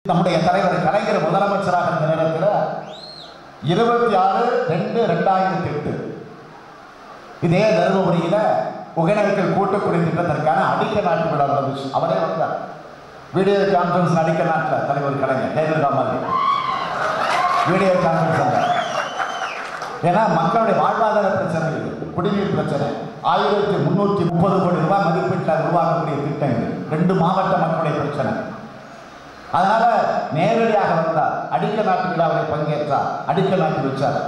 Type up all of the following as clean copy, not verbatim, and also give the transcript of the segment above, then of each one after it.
நம்முடைய தலைவர் கலைஞர் முதலமைச்சராக இருந்த நேரத்தில் 26/2/2008 இதே தருமபுரியில் ஒகேனக்கல் கூட்டுக்குடி திட்டத்திற்கான அடிக்கல் நாட்டு விழா நடந்துச்சு. அவரே வந்தார். வீடியோ கான்ஃபரன்ஸ் அடிக்கல் நாட்டில் தலைவர் கலைஞர் ஜெயலலிதா மாதிரி வீடியோ கான்ஃபரன்ஸ் வந்தார். ஏன்னா மக்களுடைய வாழ்வாதார பிரச்சனை இது, குடிநீர் பிரச்சனை. 1330 கோடி ரூபாய் மதிப்பீட்டில் உருவாக்கக்கூடிய திட்டம் இது. 2 மாவட்ட மக்களுடைய பிரச்சனை. அதனால நேரடியாக வந்தார். அடிக்கல் நாட்டு விழாவில் பங்கேற்றார். அடிக்கல் நாட்டு வச்சார்.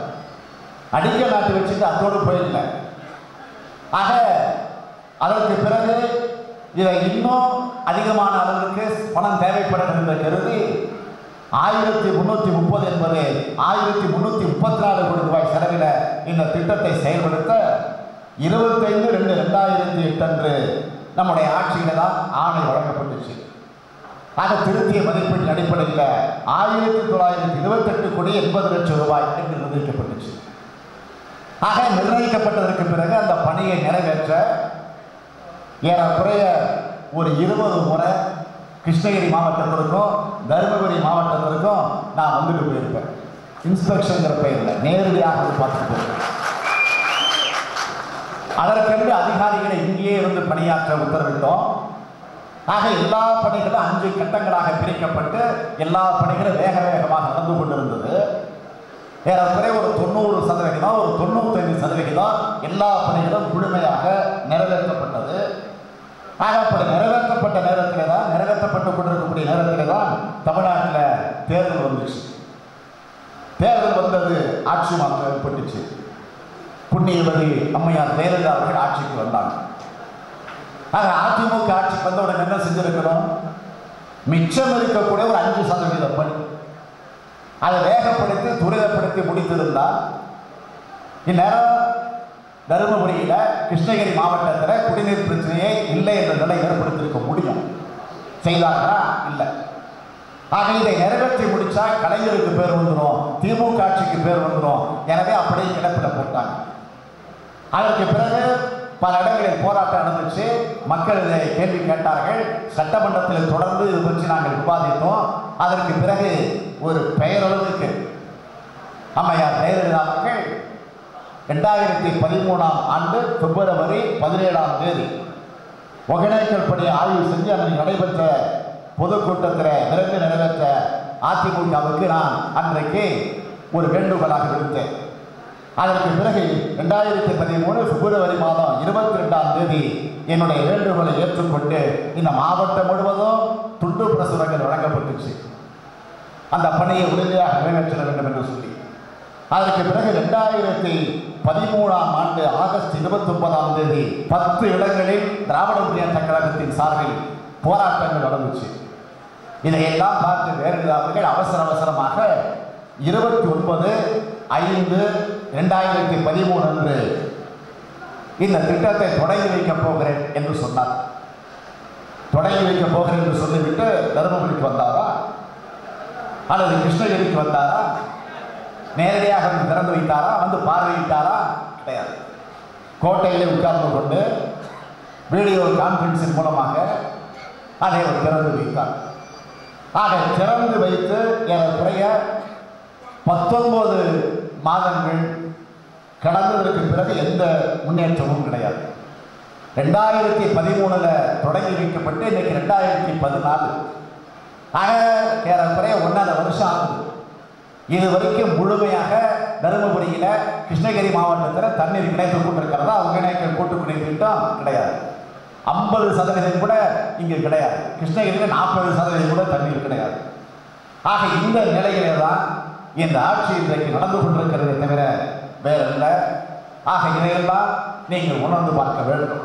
அடிக்கல் நாட்டு வச்சுட்டு அதோடு போயிடல. ஆக அதற்கு பிறகு இதை இன்னும் அதிகமான அளவுக்கு பணம் தேவைப்படுகிறது கருதி 1330 என்பது 1334 கோடி ரூபாய் செலவில் இந்த திட்டத்தை செயல்படுத்த 25/2/2008 அன்று நம்முடைய ஆட்சியில தான் ஆணை வழங்கப்பட்டுச்சு. ஆக திருத்திய மதிப்பீட்டின் அடிப்படையில் 1928 கோடி 80 லட்சம் ரூபாய் என்று நிர்ணயிக்கப்பட்டுச்சு. ஆக நிர்ணயிக்கப்பட்டதற்கு பிறகு அந்த பணியை நிறைவேற்ற ஏறக்குறைய ஒரு 20 முறை கிருஷ்ணகிரி மாவட்டத்திற்கும் தருமபுரி மாவட்டத்திற்கும் நான் வந்துட்டு போயிருப்பேன். இன்ஸ்பெக்ஷன்ங்கிற பெயரில் நேரடியாக வந்து பார்த்துட்டு போயிருக்கேன். அதற்கென்று அதிகாரிகளை இங்கேயே இருந்து பணியாற்ற உத்தரவிட்டோம். ஆக எல்லா பணிகளும் 5 கட்டங்களாக பிரிக்கப்பட்டு எல்லா பணிகளும் வேக வேகமாக நடந்து கொண்டிருந்தது. ஏறக்குறைய ஒரு 90%, ஒரு 95% எல்லா பணிகளும் முழுமையாக நிறைவேற்றப்பட்டது. ஆக அப்படி நிறைவேற்றப்பட்ட நேரத்தில் தான், நிறைவேற்றப்பட்டு கொண்டிருக்கக்கூடிய நேரத்தில் தான் தமிழ்நாட்டில் தேர்தல் வந்துச்சு. தேர்தல் வந்தது, ஆட்சி மாற்றம் ஏற்பட்டுச்சு. புண்ணியவதி அம்மையார் ஜெயலலிதா அவர்கள் ஆட்சிக்கு வந்தாங்க. ஆக அதிமுக ஆட்சிக்கு வந்தவுடன் என்ன செஞ்சிருக்கணும்? மிச்சம் இருக்கக்கூடிய ஒரு 5% பணி அதை வேகப்படுத்தி துரிதப்படுத்தி முடித்திருந்தால் இந்நேரம் தருமபுரியில் கிருஷ்ணகிரி மாவட்டத்தில் குடிநீர் பிரச்சனையே இல்லை என்ற நிலை ஏற்படுத்தியிருக்க முடியும். செய்தார்களா? இல்லை. ஆக இதை நிறைவேற்றி முடிச்சா கலைஞருக்கு பேர் வந்துடும், திமுக ஆட்சிக்கு பேர் வந்துடும். எனவே அப்படியே கிடப்பில் போட்டாங்க. அதற்கு பிறகு பல இடங்களில் போராட்டம் நடந்துச்சு. மக்கள் இதை கேள்வி கேட்டார்கள். சட்டமன்றத்தில் தொடர்ந்து இது பற்றி நாங்கள் விவாதித்தோம். அதற்கு பிறகு ஒரு பெயரளவுக்கு அம்மையார் ஜெயலலிதா அவர்கள் 2013ஆம் ஆண்டு பிப்ரவரி 17 ஒகேனக்கல் படி ஆய்வு செஞ்சு அன்றைக்கு நடைபெற்ற பொதுக்கூட்டத்தில் விரைந்து நிறைவேற்ற அதிமுகவுக்கு நான் அன்றைக்கு ஒரு வேண்டுகோளாக விடுத்தேன். அதற்கு பிறகு 2013 பிப்ரவரி 22 என்னுடைய வேண்டுகோளை ஏற்றுக்கொண்டு இந்த மாவட்டம் முழுவதும் துண்டு பிரசுரங்கள் வழங்கப்பட்டுச்சு. அந்த பணியை உறுதியாக நிறைவேற்ற வேண்டும் என்று சொல்லி அதற்கு பிறகு 2013ஆம் ஆண்டு ஆகஸ்ட் 29 10 இடங்களில் திராவிட முன்னேற்ற கழகத்தின் சார்பில் போராட்டங்கள் நடந்துச்சு. இதையெல்லாம் பார்த்து ஜெயலலிதா அவர்கள் அவசரமாக 29/5/2013 அன்று இந்த திட்டத்தை தொடங்கி வைக்கப் போகிறேன் என்று சொன்னார். தொடங்கி வைக்கப் போகிறேன் என்று சொல்லிவிட்டு தருமபுரிக்கு வந்தாரா அல்லது கிருஷ்ணகிரிக்கு வந்தாரா? நேரடியாக வந்து திறந்து வைத்தாரா? வந்து பார்வையிட்டாரா? கிடையாது. கோட்டையிலே உட்கார்ந்து கொண்டு வீடியோ கான்ஃபரன்ஸின் மூலமாக அதை திறந்து வைத்தார். ஆக திறந்து வைத்து ஏறக்குறைய 19 மாதங்கள் கடந்ததற்கு பிறகு எந்த முன்னேற்றமும் கிடையாது. 2013 தொடங்கி வைக்கப்பட்டு இன்னைக்கு 2014 ஆக ஏறக்குறைய 1.5 வருஷம் ஆகுது. இது வரைக்கும் முழுமையாக தருமபுரியில் கிருஷ்ணகிரி மாவட்டத்தில் தண்ணீர் கிடைத்துக் கொண்டிருக்கிறதா? ஒகேனக்கல் கூட்டுக்குடிநீர் திட்டம் கிடையாது. 50% கூட இங்கே கிடையாது. கிருஷ்ணகிரியில் 40% கூட தண்ணீர் கிடையாது. ஆக இந்த நிலையிலே தான் இந்த ஆட்சி இன்றைக்கு நடந்து கொண்டிருக்கிறதை தவிர வேற இல்லை. ஆக இதையெல்லாம் நீங்கள் உணர்ந்து பார்க்க வேண்டும்.